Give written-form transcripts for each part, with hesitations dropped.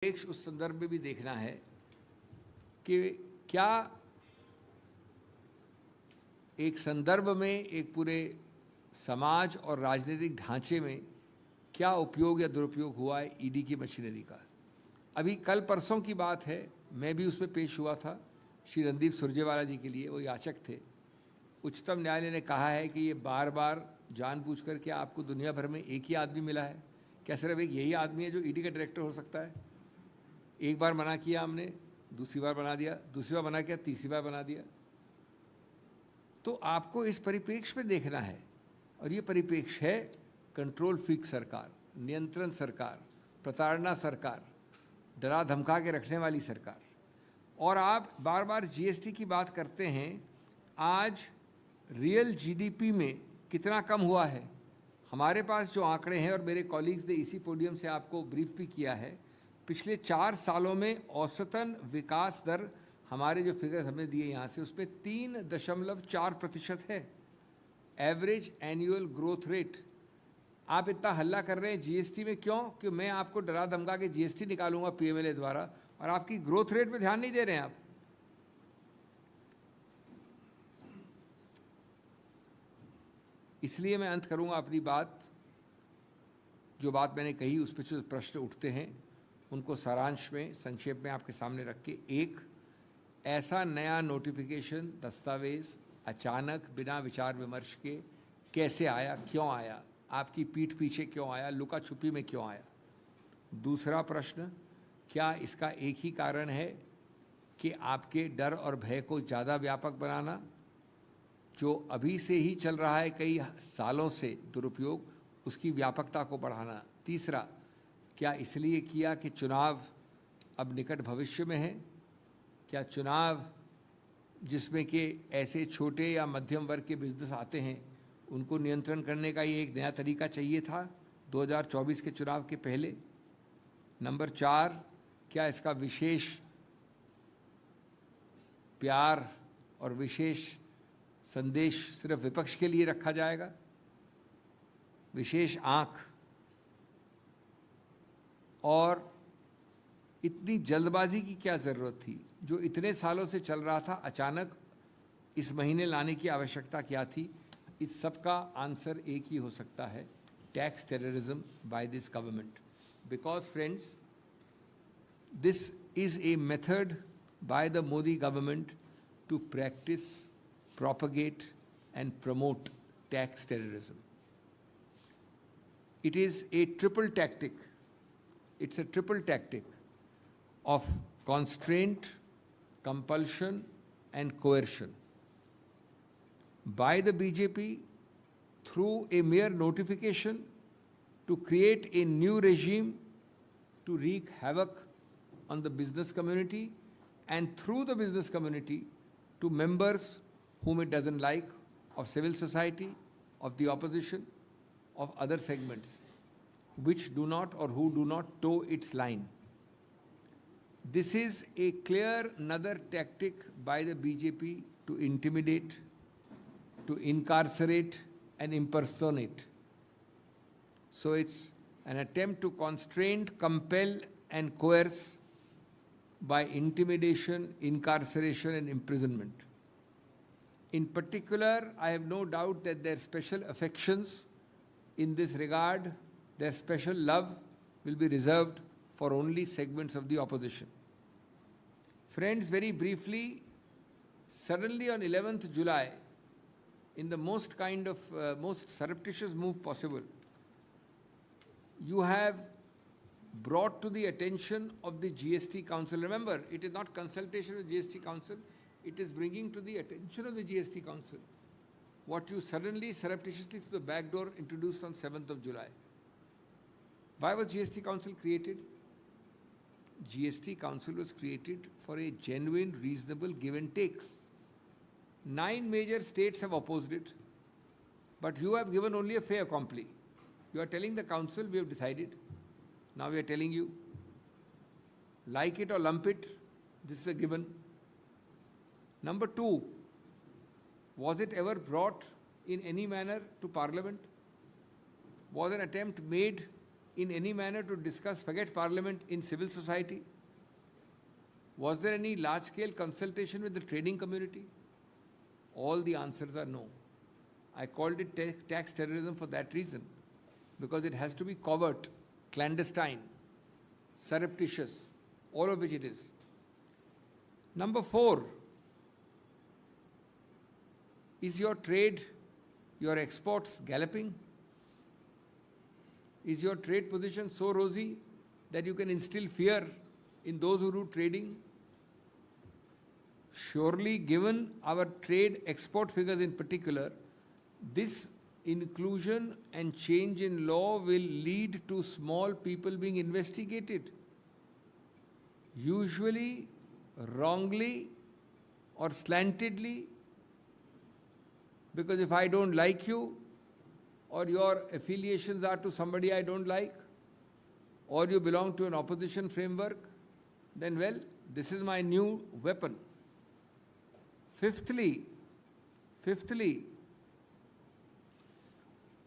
उस संदर्भ में भी देखना है कि क्या एक संदर्भ में एक पूरे समाज और राजनीतिक ढांचे में क्या उपयोग या दुरुपयोग हुआ है ईडी की मशीनरी का। अभी कल परसों की बात है, मैं भी उसमें पेश हुआ था श्री रणदीप सुरजेवाला जी के लिए, वो याचक थे। उच्चतम न्यायालय ने कहा है कि ये बार बार जानबूझकर क्या आपको दुनिया भर में एक ही आदमी मिला है? क्या सिर्फ एक यही आदमी है जो ईडी का डायरेक्टर हो सकता है? एक बार मना किया हमने, दूसरी बार बना दिया, दूसरी बार मना किया, तीसरी बार बना दिया। तो आपको इस परिप्रेक्ष्य में देखना है, और ये परिप्रेक्ष्य है कंट्रोल फ्रीक सरकार, नियंत्रण सरकार, प्रताड़ना सरकार, डरा धमका के रखने वाली सरकार। और आप बार बार जीएसटी की बात करते हैं। आज रियल जीडीपी में कितना कम हुआ है? हमारे पास जो आंकड़े हैं, और मेरे कॉलीग्स ने इसी पोडियम से आपको ब्रीफ भी किया है, पिछले 4 सालों में औसतन विकास दर, हमारे जो फिगर्स हमने दिए यहाँ से, उसमें 3.4% है एवरेज एनुअल ग्रोथ रेट। आप इतना हल्ला कर रहे हैं जीएसटी में क्यों? कि मैं आपको डरा धमका के जीएसटी निकालूंगा पीएमएलए द्वारा, और आपकी ग्रोथ रेट पे ध्यान नहीं दे रहे हैं आप। इसलिए मैं अंत करूंगा अपनी बात, जो बात मैंने कही उस पर जो प्रश्न उठते हैं उनको सारांश में संक्षेप में आपके सामने रख के, एक, ऐसा नया नोटिफिकेशन दस्तावेज अचानक बिना विचार विमर्श के कैसे आया, क्यों आया, आपकी पीठ पीछे क्यों आया, लुका छुपी में क्यों आया? दूसरा प्रश्न, क्या इसका एक ही कारण है कि आपके डर और भय को ज़्यादा व्यापक बनाना, जो अभी से ही चल रहा है कई सालों से दुरुपयोग, उसकी व्यापकता को बढ़ाना? तीसरा, क्या इसलिए किया कि चुनाव अब निकट भविष्य में है? क्या चुनाव जिसमें कि ऐसे छोटे या मध्यम वर्ग के बिजनेस आते हैं उनको नियंत्रण करने का ये एक नया तरीका चाहिए था 2024 के चुनाव के पहले? नंबर 4, क्या इसका विशेष प्यार और विशेष संदेश सिर्फ विपक्ष के लिए रखा जाएगा? विशेष आँख? और इतनी जल्दबाजी की क्या ज़रूरत थी? जो इतने सालों से चल रहा था, अचानक इस महीने लाने की आवश्यकता क्या थी? इस सब का आंसर एक ही हो सकता है, tax terrorism by this government. Because friends, this is a method by the Modi government to practise, propagate and promote tax terrorism. It is a triple tactic. It's a triple tactic of constraint, compulsion and coercion by the BJP through a mere notification to create a new regime to wreak havoc on the business community, and through the business community to members whom it doesn't like, of civil society, of the opposition, of other segments which do not or who do not toe its line. This is a clear another tactic by the BJP to intimidate, to incarcerate and impersonate. So it's an attempt to constrain, compel and coerce by intimidation, incarceration and imprisonment. In particular, I have no doubt that their special affections in this regard, their special love will be reserved for only segments of the opposition. Friends, very briefly, suddenly on 11th July, in the most most surreptitious move possible, you have brought to the attention of the GST Council. Remember, it is not consultation with GST Council, it is bringing to the attention of the GST Council what you suddenly, surreptitiously through the back door introduced on 7th of July. Why was GST Council created? GST Council was created for a genuine, reasonable give and take. 9 major states have opposed it, but you have given only a fait accompli. You are telling the council, we have decided. Now we are telling you, like it or lump it, this is a given. Number 2, was it ever brought in any manner to Parliament? Was an attempt made in any manner to discuss, forget parliament, in civil society? Was there any large-scale consultation with the trading community? All the answers are no. I called it tax terrorism for that reason, because it has to be covert, clandestine, surreptitious, all of which it is. Number 4, is your trade, your exports galloping? Is your trade position so rosy that you can instill fear in those who do trading? Surely, given our trade export figures in particular, this inclusion and change in law will lead to small people being investigated, usually wrongly or slantedly, because if I don't like you, or your affiliations are to somebody I don't like, or you belong to an opposition framework, then well, this is my new weapon. Fifthly,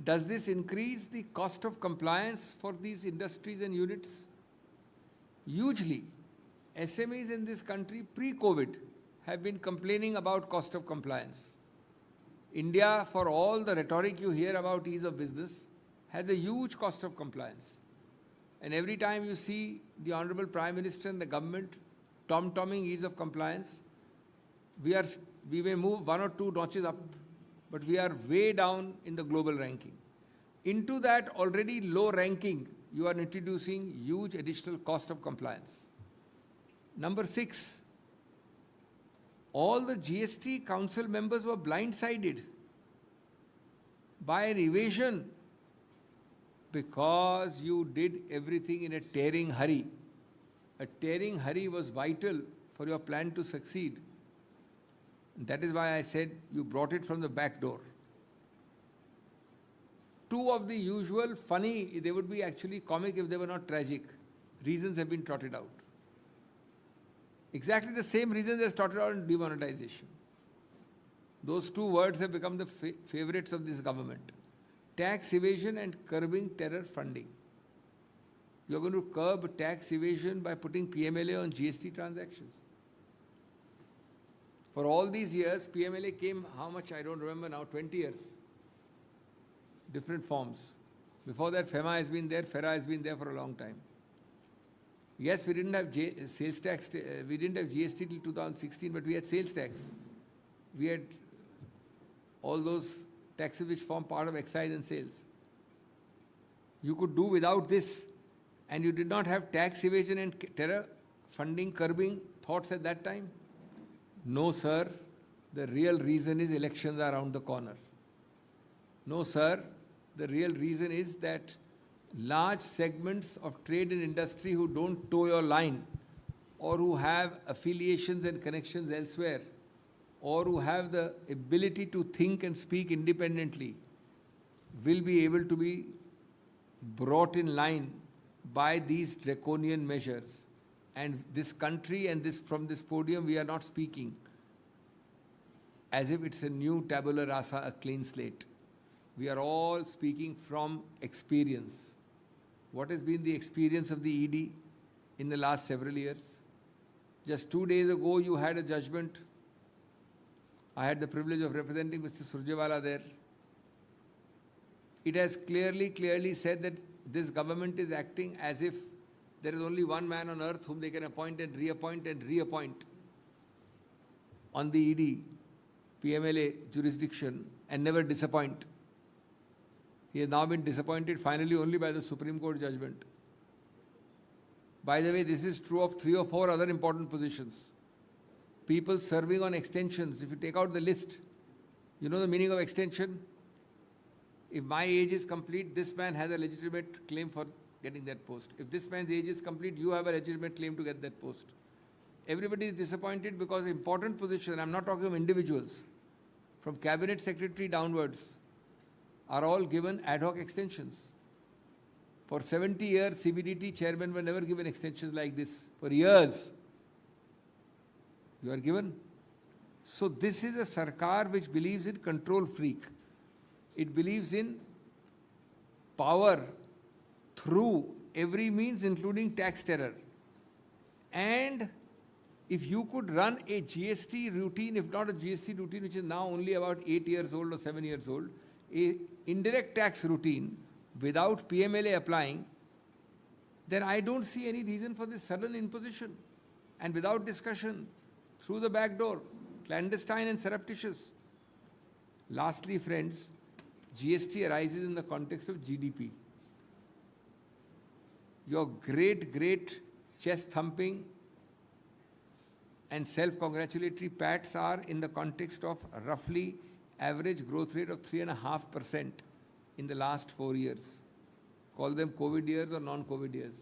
does this increase the cost of compliance for these industries and units? Hugely. SMEs in this country pre-COVID have been complaining about cost of compliance. India, for all the rhetoric you hear about ease of business, has a huge cost of compliance. And every time you see the Honorable Prime Minister and the government tom-tomming ease of compliance, we may move 1 or 2 notches up, but we are way down in the global ranking. Into that already low ranking, you are introducing huge additional cost of compliance. Number 6, all the GST council members were blindsided by an evasion because you did everything in a tearing hurry. A tearing hurry was vital for your plan to succeed. That is why I said you brought it from the back door. 2 of the usual funny, they would be actually comic if they were not tragic, reasons have been trotted out. Exactly the same reasons as trotted out in demonetization. Those 2 words have become the favorites of this government. Tax evasion and curbing terror funding. You're going to curb tax evasion by putting PMLA on GST transactions. For all these years, PMLA came, how much, I don't remember now, 20 years. Different forms. Before that, FEMA has been there, FERA has been there for a long time. Yes, we didn't have sales tax, we didn't have GST till 2016, but we had sales tax. We had all those taxes which form part of excise and sales. You could do without this, and you did not have tax evasion and terror funding, curbing thoughts at that time? No, sir. The real reason is elections are around the corner. No, sir. The real reason is that large segments of trade and industry who don't toe your line, or who have affiliations and connections elsewhere, or who have the ability to think and speak independently, will be able to be brought in line by these draconian measures. And this country and from this podium, we are not speaking as if it's a new tabula rasa, a clean slate. We are all speaking from experience. What has been the experience of the ED in the last several years? Just 2 days ago, you had a judgment. I had the privilege of representing Mr. Surjewala there. It has clearly said that this government is acting as if there is only one man on earth whom they can appoint and reappoint on the ED, PMLA jurisdiction and never disappoint. He has now been disappointed finally only by the Supreme Court judgment. By the way, this is true of 3 or 4 other important positions. People serving on extensions, if you take out the list, you know the meaning of extension? If my age is complete, this man has a legitimate claim for getting that post. If this man's age is complete, you have a legitimate claim to get that post. Everybody is disappointed because important positions, I'm not talking of individuals, from cabinet secretary downwards, are all given ad hoc extensions. For 70 years, CBDT chairmen were never given extensions like this. For years, you are given. So this is a Sarkar which believes in control freak. It believes in power through every means, including tax terror. And if you could run a GST routine, if not a GST routine, which is now only about 8 years old or 7 years old, a indirect tax routine without PMLA applying, then I don't see any reason for this sudden imposition and without discussion, through the back door, clandestine and surreptitious. Lastly, friends, GST arises in the context of GDP. Your great chest thumping and self-congratulatory pats are in the context of roughly average growth rate of 3.5% in the last 4 years. Call them COVID years or non-COVID years.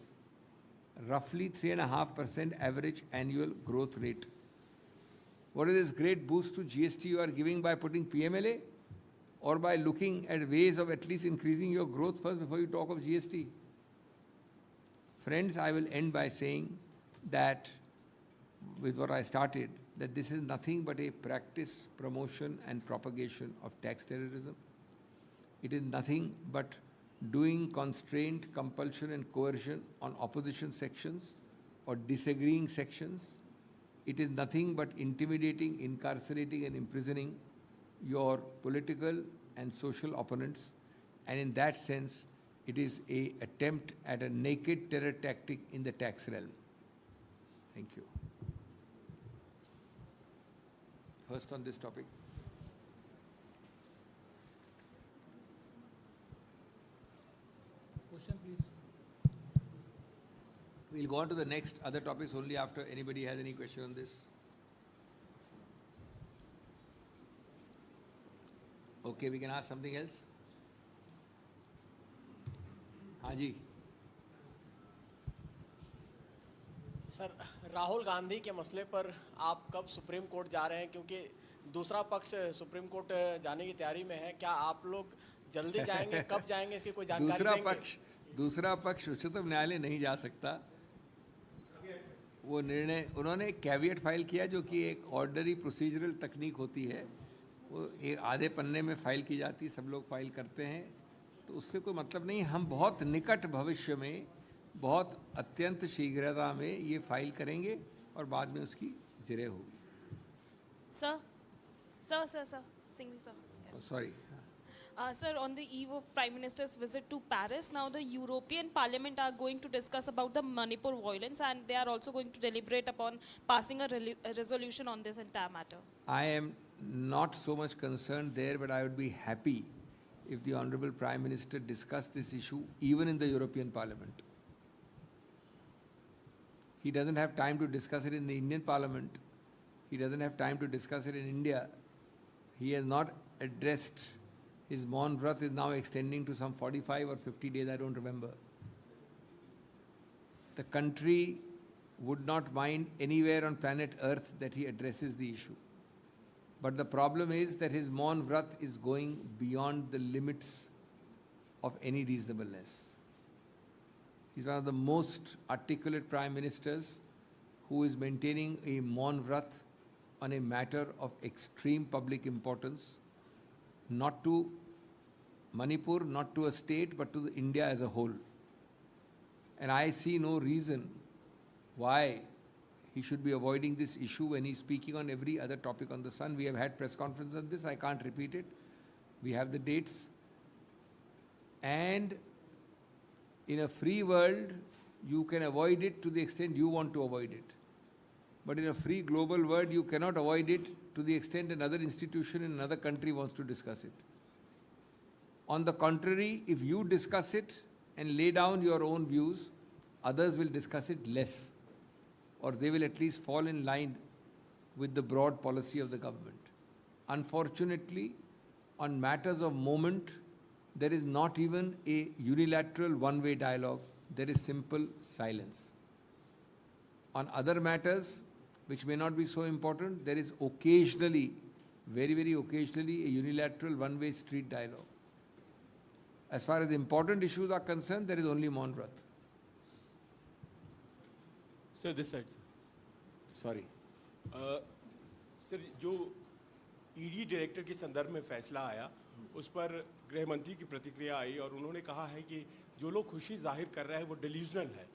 Roughly 3.5% average annual growth rate. What is this great boost to GST you are giving by putting PMLA, or by looking at ways of at least increasing your growth first before you talk of GST? Friends, I will end by saying that, with what I started, that this is nothing but a practice, promotion and propagation of tax terrorism. It is nothing but doing constraint, compulsion and coercion on opposition sections or disagreeing sections. It is nothing but intimidating, incarcerating and imprisoning your political and social opponents. And in that sense, it is an attempt at a naked terror tactic in the tax realm. Thank you. First on this topic. Question, please. We'll go on to the next other topics only after anybody has any question on this. Okay, we can ask something else. हाँ जी. Sir, Rahul Gandhi के मसले पर आप कब supreme court जा रहे हैं, क्योंकि दूसरा पक्ष सुप्रीम कोर्ट जाने की तैयारी में है, क्या आप लोग जल्दी जाएंगे, कब जाएंगे, इसकी कोई जानकारी देंगे? दूसरा पक्ष उच्चतम न्यायालय नहीं जा सकता. वो निर्णय उन्होंने कैविएट फाइल किया, जो कि एक ऑर्डनरी प्रोसीजरल तकनीक होती है. वो एक आधे पन्ने में फाइल की जाती, सब लोग फाइल करते हैं, तो उससे कोई मतलब नहीं. हम बहुत निकट भविष्य में, बहुत अत्यंत शीघ्रता में ये फाइल करेंगे और बाद में उसकी जिरह होगी. Sir, Singhvi sir. Sorry. Sir, on the eve of Prime Minister's visit to Paris, now the European Parliament are going to discuss about the Manipur violence, and they are also going to deliberate upon passing a resolution on this entire matter. I am not so much concerned there, but I would be happy if the Honorable Prime Minister discussed this issue even in the European Parliament. He doesn't have time to discuss it in the Indian Parliament. He doesn't have time to discuss it in India. He has not addressed. His Maun Vrat is now extending to some 45 or 50 days, I don't remember. The country would not mind anywhere on planet Earth that he addresses the issue. But the problem is that his Maun Vrat is going beyond the limits of any reasonableness. He's one of the most articulate prime ministers who is maintaining a Maun Vrat on a matter of extreme public importance, not to Manipur, not to a state, but to India as a whole. And I see no reason why he should be avoiding this issue when he's speaking on every other topic on the sun. We have had press conferences on this. I can't repeat it. We have the dates. And in a free world, you can avoid it to the extent you want to avoid it. But in a free global world, you cannot avoid it to the extent another institution in another country wants to discuss it. On the contrary, if you discuss it and lay down your own views, others will discuss it less, or they will at least fall in line with the broad policy of the government. Unfortunately, on matters of moment, there is not even a unilateral one-way dialogue. There is simple silence. On other matters, which may not be so important, there is occasionally, very, very occasionally, a unilateral one-way street dialogue. As far as important issues are concerned, there is only Maun Vrat. Sir, this side, sir. Sorry. Sir, जो ED director के संदर्भ में फैसला आया, उस पर गृह मंत्री की प्रतिक्रिया आई और उन्होंने कहा है कि जो लोग खुशी जाहिर कर रहे हैं वो डिल्यूजनल है,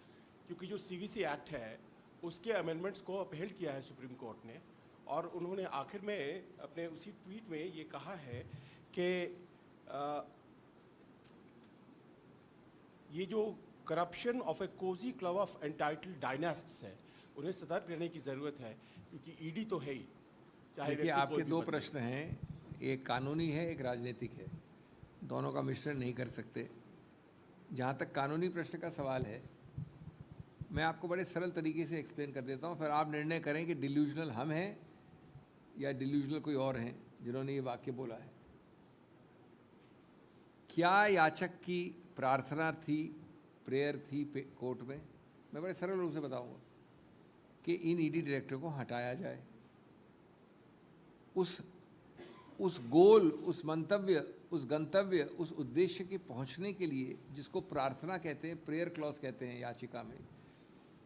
क्योंकि जो सीवीसी एक्ट है उसके अमेंडमेंट्स को अपहेल्ड किया है सुप्रीम कोर्ट ने, और उन्होंने आखिर में अपने उसी ट्वीट में ये कहा है कि ये जो corruption of a cosy club of entitled dynasts है, उन्हें सतर्क रहने की ज़रूरत है, क्योंकि ईडी तो है ही। चाहे देखिए, व्यक्ति आपके कोई भी दो बने। प्रश्न हैं, एक कानूनी है, एक राजनीतिक है। दोनों का मिश्रण नहीं कर सकते। जहाँ तक कानूनी प्रश्न का सवाल है, मैं आपको बड़े सरल तरीके से एक्सप्लेन कर देता हूँ, फिर आप निर्णय करें कि डिल्यूजनल हम हैं या डिल्यूजनल कोई और हैं जिन्होंने ये वाक्य बोला है। क्या याचक की प्रार्थना थी, प्रेयर थी कोर्ट में? मैं बड़े सरल रूप से बताऊंगा कि इन ईडी डायरेक्टर को हटाया जाए। उस गोल, उस मंतव्य, उस गंतव्य, उस उद्देश्य के पहुंचने के लिए, जिसको प्रार्थना कहते हैं, प्रेयर क्लॉज कहते हैं, याचिका में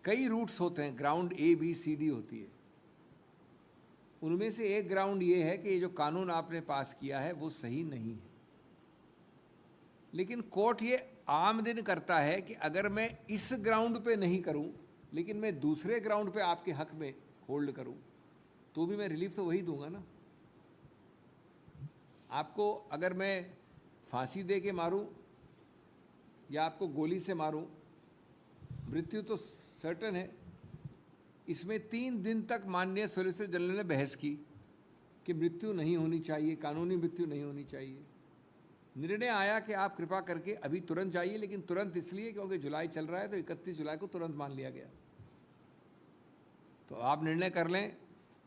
कई रूट्स होते हैं, ground A B C D होती है। उनमें से एक ग्राउंड ये है कि ये जो कानून आपने पास किया है वो सही नहीं है। लेकिन कोर्ट ये आम दिन करता है कि अगर मैं इस ग्राउंड पे नहीं करूं, लेकिन मैं दूसरे ग्राउंड पे आपके हक में होल्ड करूं, तो भी मैं रिलीफ तो वही दूंगा ना। आपको अगर मैं फांसी दे के मारूं या आपको गोली से मारूं, मृत्यु तो सर्टन है। इसमें 3 दिन तक माननीय सॉलिसिटर जनरल ने बहस की कि मृत्यु नहीं होनी चाहिए, कानूनी मृत्यु नहीं होनी चाहिए। निर्णय आया कि आप कृपा करके अभी तुरंत जाइए, लेकिन तुरंत इसलिए क्योंकि जुलाई चल रहा है, तो 31 जुलाई को तुरंत मान लिया गया। तो आप निर्णय कर लें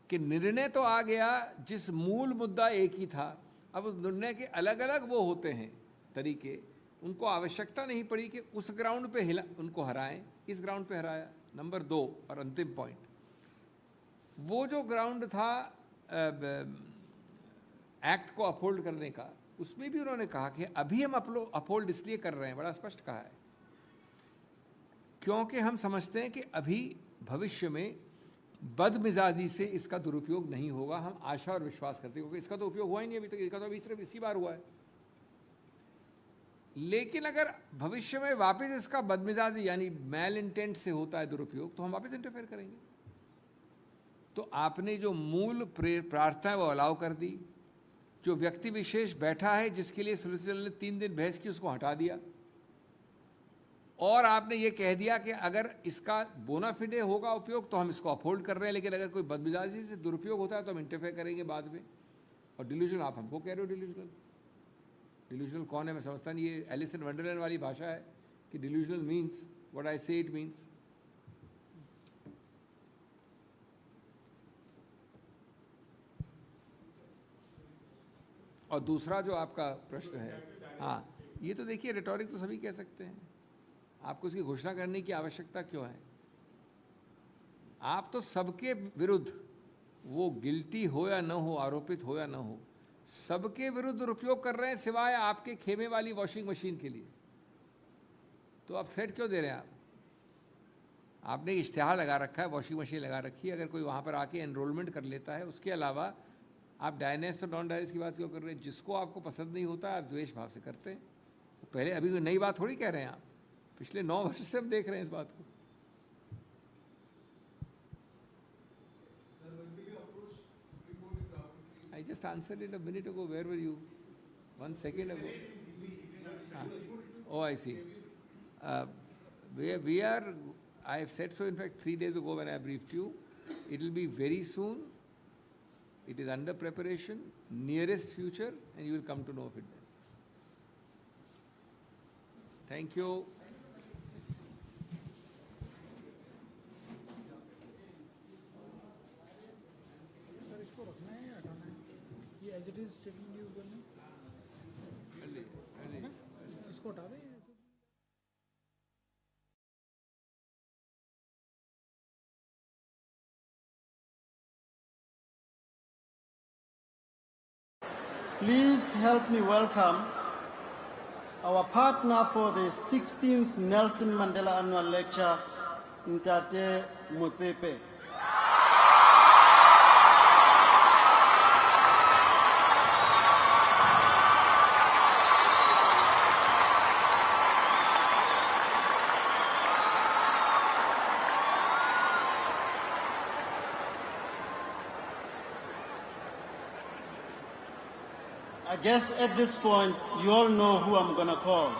कि निर्णय तो आ गया, जिस मूल मुद्दा एक ही था। अब उस निर्णय के अलग अलग वो होते हैं तरीके, उनको आवश्यकता नहीं पड़ी कि उस ग्राउंड पे उनको हराएं, इस ग्राउंड पे हराया। नंबर 2 और अंतिम पॉइंट, वो जो ग्राउंड था एक्ट को अपहोल्ड करने का, उसमें भी उन्होंने कहा कि अभी हम अपहोल्ड इसलिए कर रहे हैं, बड़ा स्पष्ट कहा है, क्योंकि हम समझते हैं कि अभी भविष्य में बदमिजाजी से इसका दुरुपयोग नहीं होगा। हम आशा और विश्वास करते हैं, क्योंकि इसका तो उपयोग हुआ ही नहीं अभी तक, इसका तो अभी सिर्फ इसी बार हुआ है। लेकिन अगर भविष्य में वापस इसका बदमिजाजी यानी मैल इंटेंट से होता है दुरुपयोग, तो हम वापस इंटरफेयर करेंगे। तो आपने जो मूल प्रार्थना है वो अलाउ कर दी। जो व्यक्ति विशेष बैठा है जिसके लिए सॉलिसिटर जनरल ने 3 दिन बहस की, उसको हटा दिया। और आपने ये कह दिया कि अगर इसका बोनाफिडे होगा उपयोग तो हम इसको अपहोल्ड कर रहे हैं, लेकिन अगर कोई बदमिजाजी से दुरुपयोग होता है तो हम इंटरफेयर करेंगे बाद में। और डिल्यूजनल आप हमको कह रहे हो, डिल्यूजनल कौन है? मैं समझता नहीं, ये एलिस इन वंडरलैंड वाली भाषा है कि डिल्यूजनल मीन्स व्हाट आई से इट मीन्स। और दूसरा जो आपका प्रश्न है, हाँ, ये तो देखिए रेटोरिक तो सभी कह सकते हैं, आपको इसकी घोषणा करने की आवश्यकता क्यों है? आप तो सबके विरुद्ध, वो गिल्टी हो या न हो, आरोपित हो या न हो, सबके विरुद्ध दुरुपयोग कर रहे हैं, सिवाय आपके खेमे वाली वॉशिंग मशीन के लिए। तो आप थ्रेट क्यों दे रहे हैं? आपने इश्तिहार लगा रखा है, वॉशिंग मशीन लगा रखी है, अगर कोई वहाँ पर आके एनरोलमेंट कर लेता है, उसके अलावा आप डायनेस और नॉन डायनेस की बात क्यों कर रहे हैं? जिसको आपको पसंद नहीं होता आप द्वेष भाव से करते हैं। पहले अभी कोई नई बात थोड़ी कह रहे हैं आप, पिछले 9 वर्ष से हम देख रहे हैं इस बात को। I just answered it a minute ago. Where were you? 1 second ago. Oh, I see. We are, I have said so in fact 3 days ago when I briefed you. It will be very soon. It is under preparation, nearest future, and you will come to know of it then. Thank you. Sir इसको रखना है या हटाना है? ये as it is statement use करना है ना? इसको हटा दें। Please help me welcome our partner for the 16th Nelson Mandela Annual Lecture, Ntate Motsepe. I guess at this point, you all know who I'm going to call.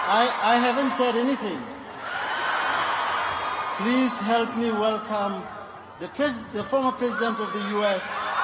I haven't said anything. Please help me welcome the former President of the U.S.,